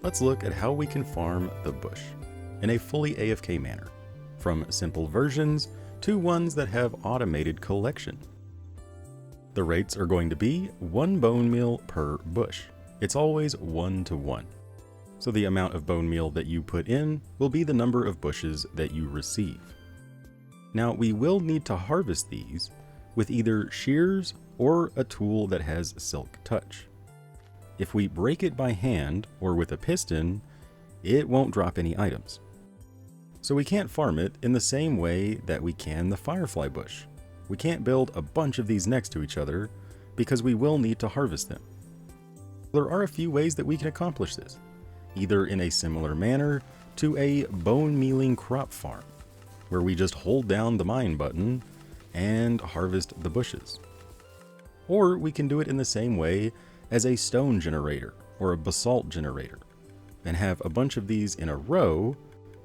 let's look at how we can farm the bush in a fully AFK manner, from simple versions to ones that have automated collection. The rates are going to be 1 bone meal per bush. It's always 1 to 1. So the amount of bone meal that you put in will be the number of bushes that you receive. Now we will need to harvest these with either shears or a tool that has silk touch. If we break it by hand or with a piston, it won't drop any items. So we can't farm it in the same way that we can the firefly bush. We can't build a bunch of these next to each other because we will need to harvest them. There are a few ways that we can accomplish this, either in a similar manner to a bone mealing crop farm, where we just hold down the mine button and harvest the bushes. Or we can do it in the same way as a stone generator or a basalt generator, and have a bunch of these in a row,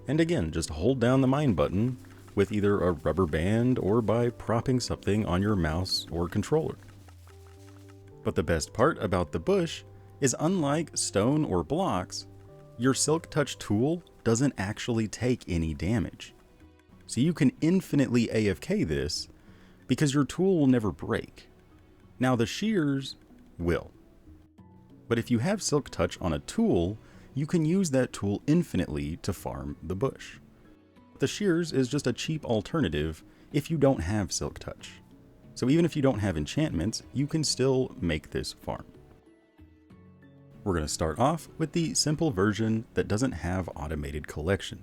and again, just hold down the mine button with either a rubber band or by propping something on your mouse or controller. But the best part about the bush is, unlike stone or blocks, your silk touch tool doesn't actually take any damage. So you can infinitely AFK this because your tool will never break. Now the shears will. But if you have silk touch on a tool, you can use that tool infinitely to farm the bush. The shears is just a cheap alternative if you don't have silk touch. So even if you don't have enchantments, you can still make this farm. We're going to start off with the simple version that doesn't have automated collection.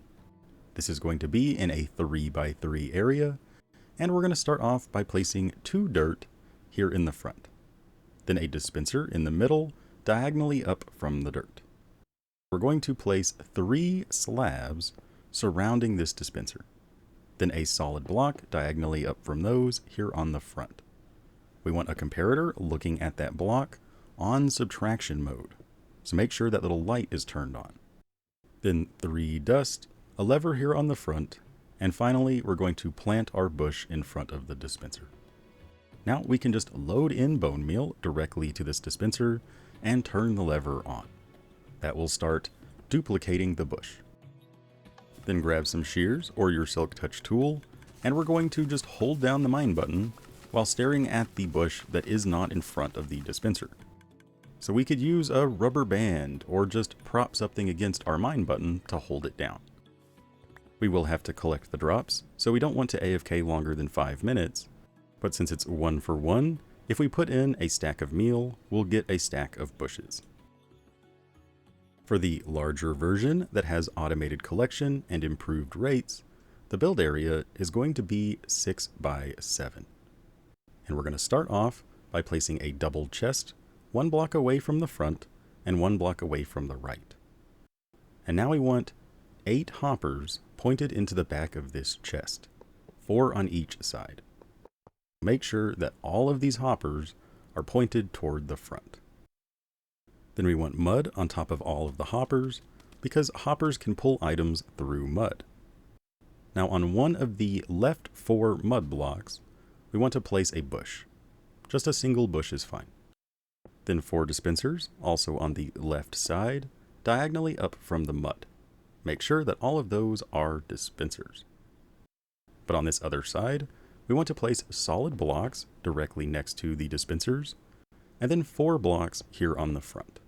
This is going to be in a 3x3 area, and we're going to start off by placing 2 dirt here in the front, then a dispenser in the middle, diagonally up from the dirt. We're going to place 3 slabs surrounding this dispenser, then a solid block diagonally up from those here on the front. We want a comparator looking at that block on subtraction mode, so make sure that little light is turned on. Then 3 dust, a lever here on the front, and finally we're going to plant our bush in front of the dispenser. Now we can just load in bone meal directly to this dispenser and turn the lever on. That will start duplicating the bush. Then grab some shears or your silk touch tool, and we're going to just hold down the mine button while staring at the bush that is not in front of the dispenser. So we could use a rubber band or just prop something against our mine button to hold it down. We will have to collect the drops, so we don't want to AFK longer than 5 minutes, but since it's 1 for 1, if we put in a stack of meal, we'll get a stack of bushes. For the larger version that has automated collection and improved rates, the build area is going to be 6 by 7. And we're going to start off by placing a double chest 1 block away from the front and 1 block away from the right. And now we want 8 hoppers pointed into the back of this chest, 4 on each side. Make sure that all of these hoppers are pointed toward the front. Then we want mud on top of all of the hoppers, because hoppers can pull items through mud. Now on one of the left 4 mud blocks, we want to place a bush. Just a single bush is fine. Then 4 dispensers, also on the left side, diagonally up from the mud. Make sure that all of those are dispensers. But on this other side, we want to place solid blocks directly next to the dispensers, and then 4 blocks here on the front.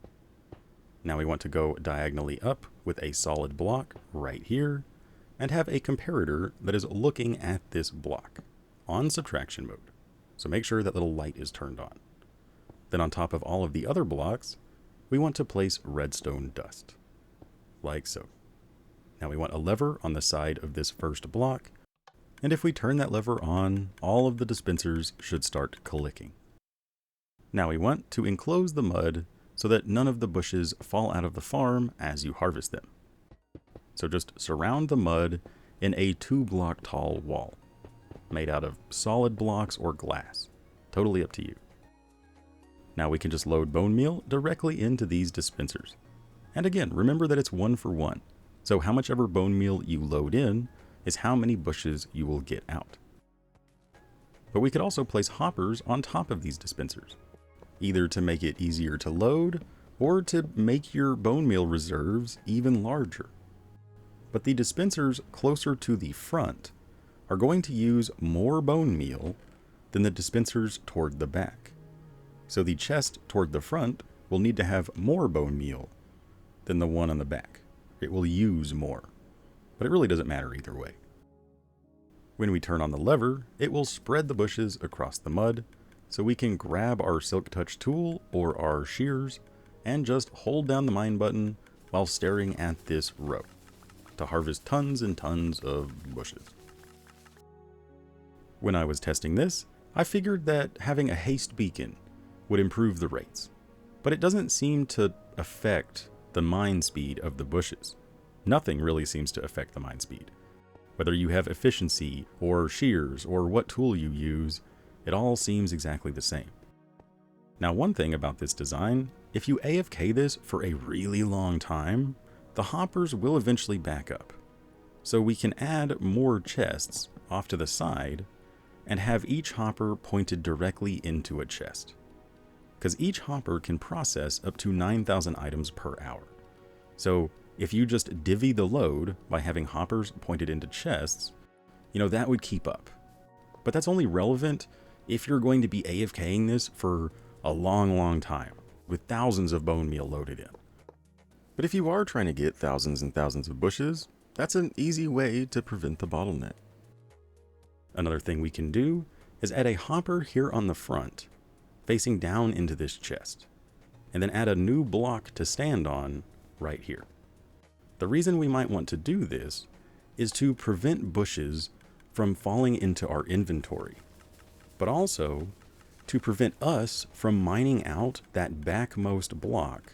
Now we want to go diagonally up with a solid block right here, and have a comparator that is looking at this block on subtraction mode. So make sure that little light is turned on. Then on top of all of the other blocks, we want to place redstone dust, like so. Now we want a lever on the side of this first block, and if we turn that lever on, all of the dispensers should start clicking. Now we want to enclose the mud so that none of the bushes fall out of the farm as you harvest them. So just surround the mud in a 2-block tall wall, made out of solid blocks or glass. Totally up to you. Now we can just load bone meal directly into these dispensers. And again, remember that it's 1 for 1. So how much ever bone meal you load in is how many bushes you will get out. But we could also place hoppers on top of these dispensers, either to make it easier to load or to make your bone meal reserves even larger. But the dispensers closer to the front are going to use more bone meal than the dispensers toward the back. So the chest toward the front will need to have more bone meal than the one on the back. It will use more, but it really doesn't matter either way. When we turn on the lever, it will spread the bushes across the mud, so we can grab our Silk Touch tool or our shears and just hold down the mine button while staring at this row to harvest tons and tons of bushes. When I was testing this, I figured that having a haste beacon would improve the rates, but it doesn't seem to affect the mine speed of the bushes. Nothing really seems to affect the mine speed. Whether you have efficiency or shears or what tool you use, it all seems exactly the same. Now, one thing about this design, if you AFK this for a really long time, the hoppers will eventually back up. So we can add more chests off to the side and have each hopper pointed directly into a chest. Because each hopper can process up to 9,000 items per hour. So if you just divvy the load by having hoppers pointed into chests, that would keep up. But that's only relevant if you're going to be AFKing this for a long, long time, with thousands of bone meal loaded in. But if you are trying to get thousands and thousands of bushes, that's an easy way to prevent the bottleneck. Another thing we can do is add a hopper here on the front, facing down into this chest, and then add a new block to stand on right here. The reason we might want to do this is to prevent bushes from falling into our inventory, but also to prevent us from mining out that backmost block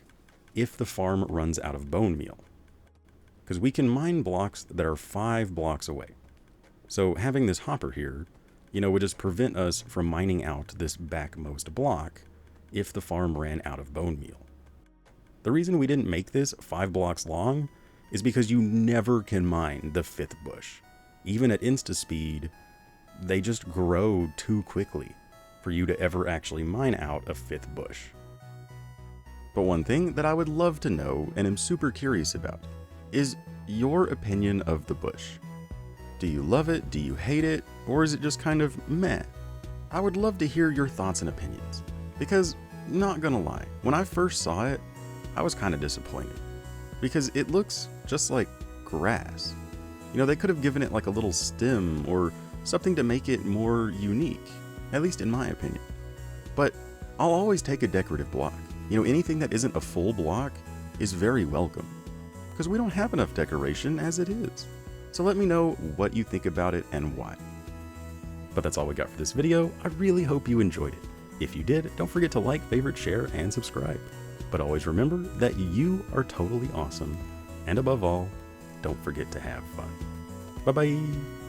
if the farm runs out of bone meal. Because we can mine blocks that are 5 blocks away. So having this hopper here, would just prevent us from mining out this backmost block if the farm ran out of bone meal. The reason we didn't make this 5 blocks long is because you never can mine the 5th bush. Even at insta speed, they just grow too quickly for you to ever actually mine out a 5th bush. But one thing that I would love to know and am super curious about is your opinion of the bush. Do you love it? Do you hate it? Or is it just kind of meh? I would love to hear your thoughts and opinions, because not gonna lie, when I first saw it, I was kind of disappointed because it looks just like grass. They could have given it like a little stem or something to make it more unique, at least in my opinion. But I'll always take a decorative block. Anything that isn't a full block is very welcome, because we don't have enough decoration as it is. So let me know what you think about it and why. But that's all we got for this video. I really hope you enjoyed it. If you did, don't forget to like, favorite, share, and subscribe. But always remember that you are totally awesome. And above all, don't forget to have fun. Bye-bye.